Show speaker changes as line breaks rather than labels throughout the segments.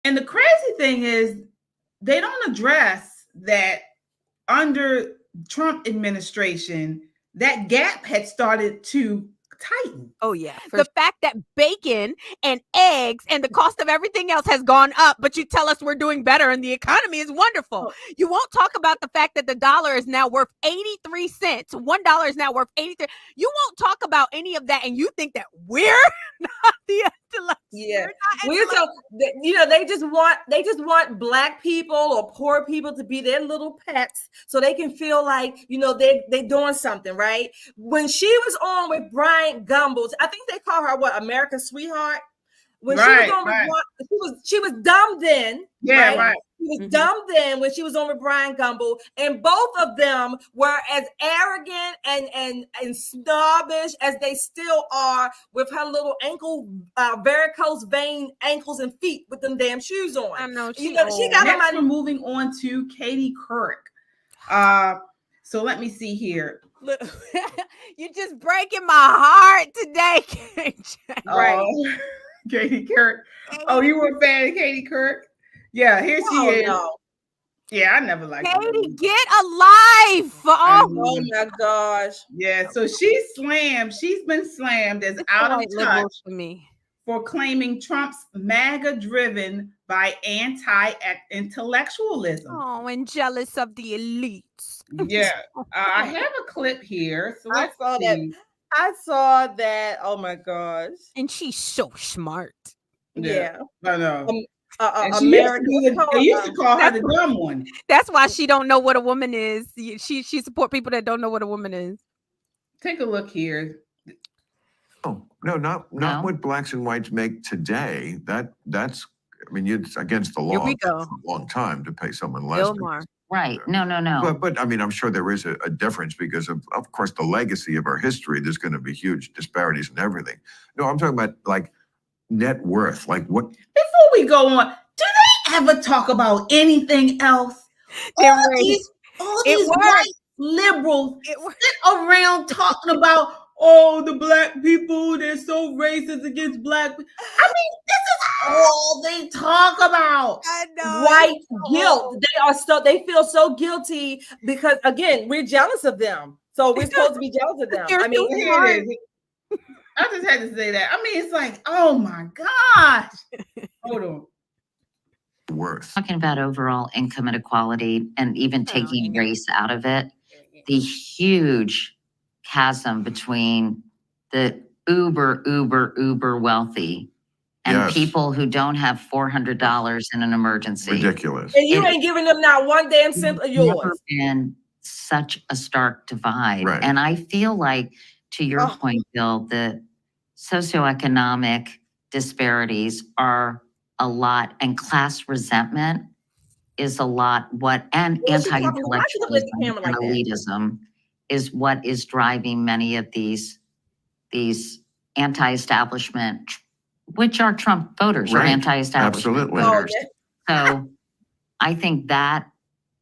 And the crazy thing is, they don't address that under Trump administration, that gap had started to tighten.
Oh, yeah. The fact that bacon and eggs and the cost of everything else has gone up, but you tell us we're doing better and the economy is wonderful. You won't talk about the fact that the dollar is now worth 83 cents. $1 is now worth 83. You won't talk about any of that, and you think that we're not the intellectuals.
Yeah, they just want Black people or poor people to be their little pets, so they can feel like they're doing something right. When she was on with Brian Gumbel, I think they call her America's sweetheart. When she was on with she was dumb then.
Yeah, right.
She was dumb then when she was on with Brian Gumbel, and both of them were as arrogant and snobbish as they still are with her little varicose vein ankles and feet with them damn shoes on.
I know
she got. Next, we're moving on to Katie Couric. So let me see here.
You're just breaking my heart today,
right? Katie Couric. Oh, you were a fan of Katie Couric? Yeah, here she is. No. Yeah, I never liked
Katie, get a life.
Oh my gosh.
Yeah, so she's been slammed as out of touch
for me
for claiming Trump's MAGA driven by anti-intellectualism.
Oh, and jealous of the elites.
Yeah. I have a clip here. So
I saw that. Oh my gosh.
And she's so smart.
Yeah.
I know.
They
used to call her the dumb one.
That's why she don't know what a woman is. She support people that don't know what a woman is.
Take a look here.
Oh no, not what blacks and whites make today. That's it's against the law for a long time to pay someone less.
Bill Maher.
Right. No.
But I'm sure there is a difference because of course the legacy of our history. There's going to be huge disparities in everything. No, I'm talking about like net worth. Like what?
Before we go on, do they ever talk about anything else? All these white liberals sit around talking about, the Black people, they're so racist against Black people. This is all they talk about.
I know.
White guilt. They feel so guilty because, again, we're jealous of them. So we're supposed to be jealous of them.
Here it is. I just had to say that. It's like, oh my gosh. Hold on.
Worth.
Talking about overall income inequality and even taking race out of it, the huge chasm between the uber wealthy and people who don't have $400 in an emergency.
Ridiculous.
And you ain't giving them not one damn cent of yours.
Never been such a stark divide.
Right.
And I feel like, to your point, Bill, the socioeconomic disparities are a lot, and class resentment is a lot. And anti-intellectualism and elitism is what is driving many of these anti-establishment, which are Trump voters or anti-establishment voters. So I think that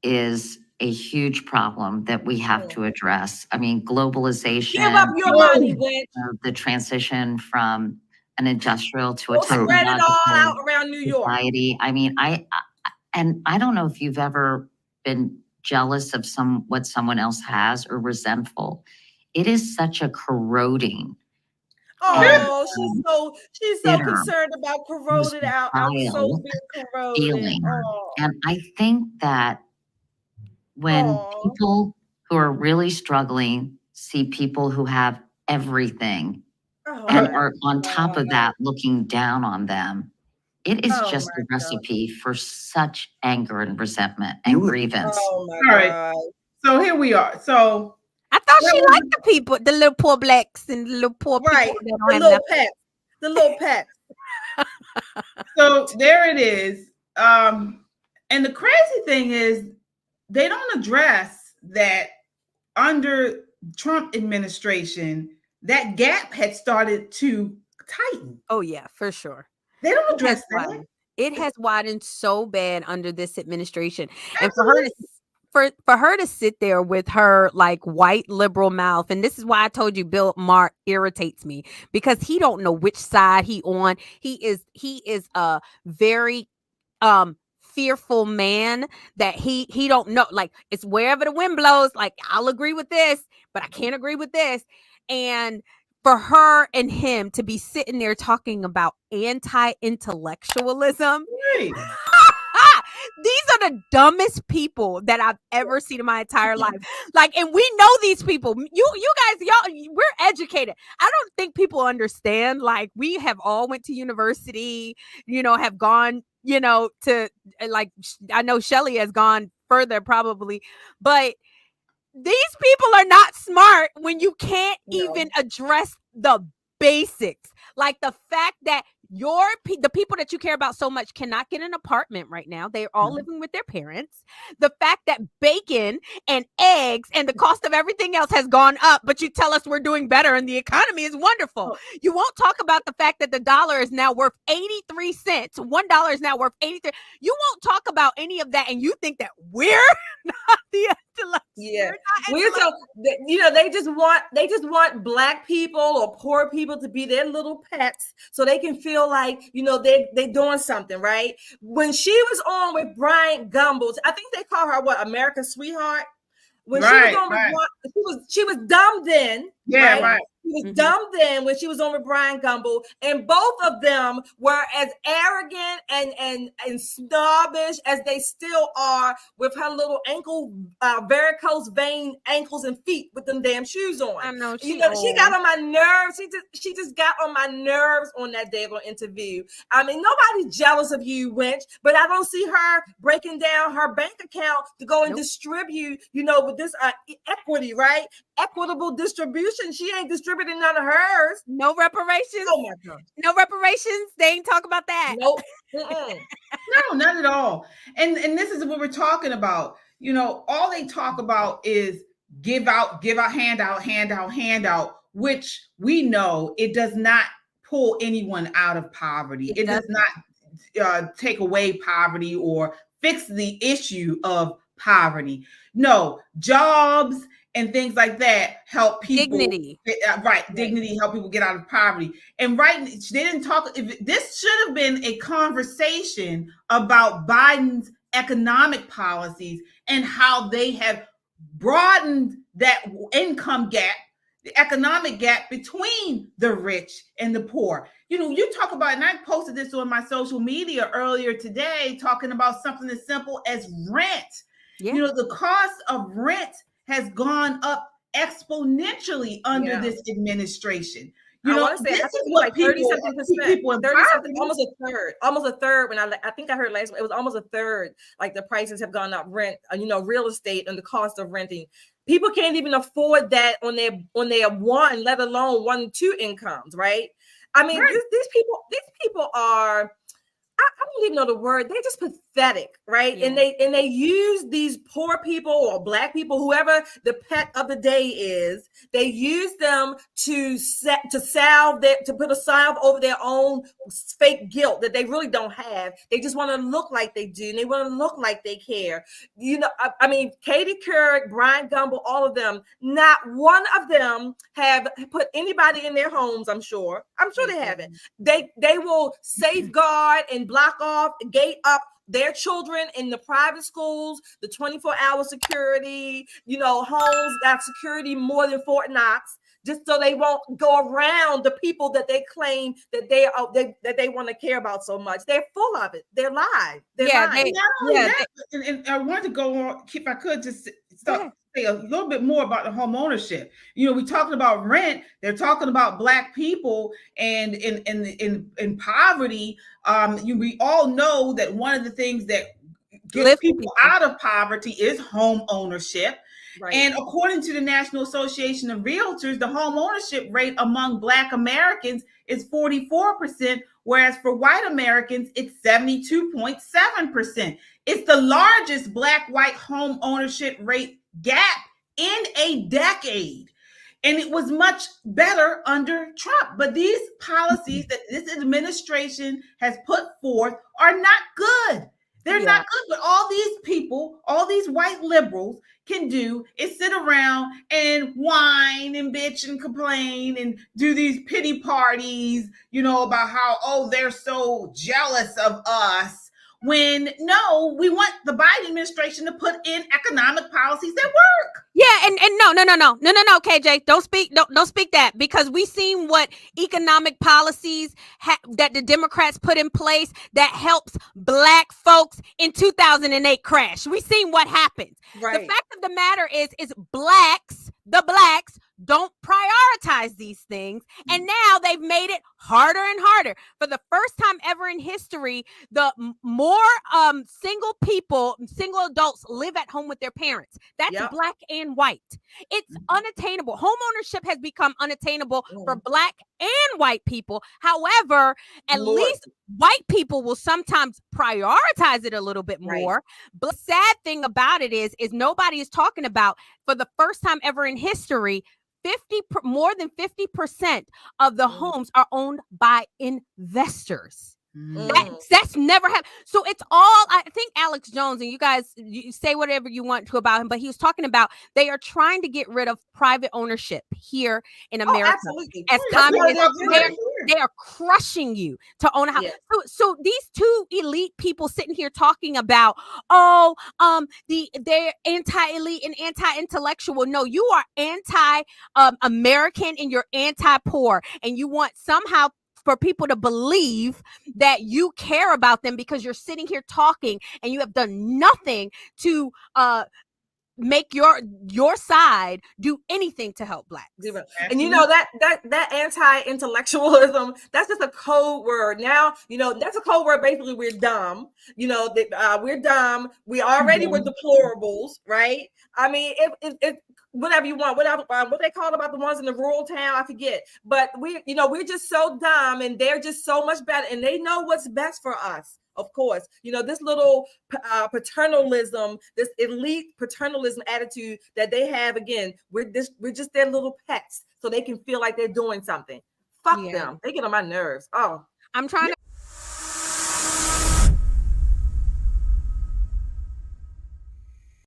is a huge problem that we have to address. Globalization.
Give up your money, Gwen.
The transition from an industrial to a
spread it all out around New York.
Society. I don't know if you've ever been jealous of what someone else has or resentful. It is such a corroding.
She's so concerned about corroded out. I'm so being corroded.
Feeling. And I think that when people who are really struggling see people who have everything and are on top of that looking down on them, it is just a recipe for such anger and resentment and grievance.
All right.
So here we are. So
I thought she liked the people, the little poor blacks and the little poor people.
Right. The little pets.
So there it is. And the crazy thing is, they don't address that under Trump administration, that gap had started to tighten.
Oh, yeah, for sure.
They don't address that.
It has widened so bad under this administration. Absolutely. And for her to sit there with her like white liberal mouth, and this is why I told you Bill Maher irritates me, because he don't know which side he on. He is a very fearful man that he don't know, like, it's wherever the wind blows, like, I'll agree with this, but I can't agree with this. And for her and him to be sitting there talking about anti-intellectualism.
Right.
These are the dumbest people that I've ever seen in my entire life. Like, and we know these people. You guys, y'all, we're educated. I don't think people understand. Like, we have all went to university, have gone, to, like, I know Shelly has gone further probably, but these people are not smart when you can't even address the basics. Like the fact that the people that you care about so much cannot get an apartment right now. They're all living with their parents. The fact that bacon and eggs and the cost of everything else has gone up, but you tell us we're doing better and the economy is wonderful. You won't talk about the fact that the dollar is now worth 83 cents. $1 is now worth 83. You won't talk about any of that, and you think that we're not the intellect.
Yeah, we're so, they just want black people or poor people to be their little pets, so they can feel like they're doing something, right? When she was on with Brian Gumbel, I think they call her what, America's sweetheart. When she was on with she was dumb then.
Yeah, right.
She was dumb then when she was on with Brian Gumbel, and both of them were as arrogant and snobbish as they still are with her little varicose vein ankles and feet with them damn shoes on.
I know
she got on my nerves. She just got on my nerves on that day of an interview. I mean, nobody's jealous of you, wench, but I don't see her breaking down her bank account to go and distribute, with this equity, right? Equitable distribution. She ain't distributing none of hers.
No reparations.
Oh my God.
No reparations. They ain't talk about that.
Nope.
No, not at all. And this is what we're talking about. All they talk about is give out, handout, which we know it does not pull anyone out of poverty. It does not take away poverty or fix the issue of poverty. No, jobs and things like that help people.
Dignity.
Dignity, help people get out of poverty. And they didn't talk. This should have been a conversation about Biden's economic policies and how they have broadened that income gap, the economic gap between the rich and the poor. You talk about, and I posted this on my social media earlier today, talking about something as simple as rent. Yeah. The cost of rent has gone up exponentially under this administration.
I want to say, I think like 30-something%, almost a third. When I think I heard last, it was almost a third. Like the prices have gone up, rent, real estate, and the cost of renting. People can't even afford that on their one, let alone 1, 2 incomes, right? I mean, these people are. I don't even know the word. They're just pathetic, right? Yeah. And they use these poor people or black people, whoever the pet of the day is. They use them to put a salve over their own fake guilt that they really don't have. They just want to look like they do, and they want to look like they care. I mean, Katie Couric, Brian Gumbel, all of them. Not one of them have put anybody in their homes. I'm sure they haven't. They will safeguard and block off, gate up their children in the private schools, the 24-hour security, homes got security more than Fort Knox, just so they won't go around the people that they claim that they want to care about so much. They're full of it. They're live. And
I wanted to go on, if I could just stop. Say a little bit more about the home ownership. We talking about rent. They're talking about black people and in poverty. We all know that one of the things that gets people out of poverty is home ownership. Right. And according to the National Association of Realtors, the home ownership rate among Black Americans is 44%, whereas for white Americans, it's 72.7%. It's the largest Black-white home ownership rate gap in a decade. And it was much better under Trump. But these policies that this administration has put forth are not good. They're not good. But all these people, all these white liberals can do is sit around and whine and bitch and complain and do these pity parties, about how, they're so jealous of us, when no, we want the Biden administration to put in economic policies that work.
Yeah, and no, KJ, don't speak that, because we seen what economic policies that the Democrats put in place that helps Black folks in 2008 crash. We seen what happens.
Right.
The fact of the matter is the blacks don't prioritize these things, and now they've made it harder and harder. For the first time ever in history, the more single adults live at home with their parents. That's Black and white. It's unattainable. Homeownership has become unattainable for Black and white people. However, at least white people will sometimes prioritize it a little bit more. But the sad thing about it is nobody is talking about, for the first time ever in history, more than 50% of the homes are owned by investors. That's never happened. So it's all, I think Alex Jones, and you guys, you say whatever you want to about him, but he was talking about they are trying to get rid of private ownership here in America.
Absolutely.
As communists, they are crushing you to own a house. So these two elite people sitting here talking about, they're anti-elite and anti-intellectual. No, you are anti-American and you're anti-poor, and you want somehow for people to believe that you care about them because you're sitting here talking and you have done nothing to make your side do anything to help Blacks.
And you know that anti-intellectualism, that's just a code word. Now, that's a code word. Basically, we're dumb. We're dumb. We already were deplorables, right? I mean, if whatever you want, what they call about the ones in the rural town, I forget. But we're just so dumb, and they're just so much better, and they know what's best for us. Of course, this little paternalism, this elite paternalism attitude that they have. Again, we're just their little pets, so they can feel like they're doing something. Fuck them. They get on my nerves. Oh,
I'm trying to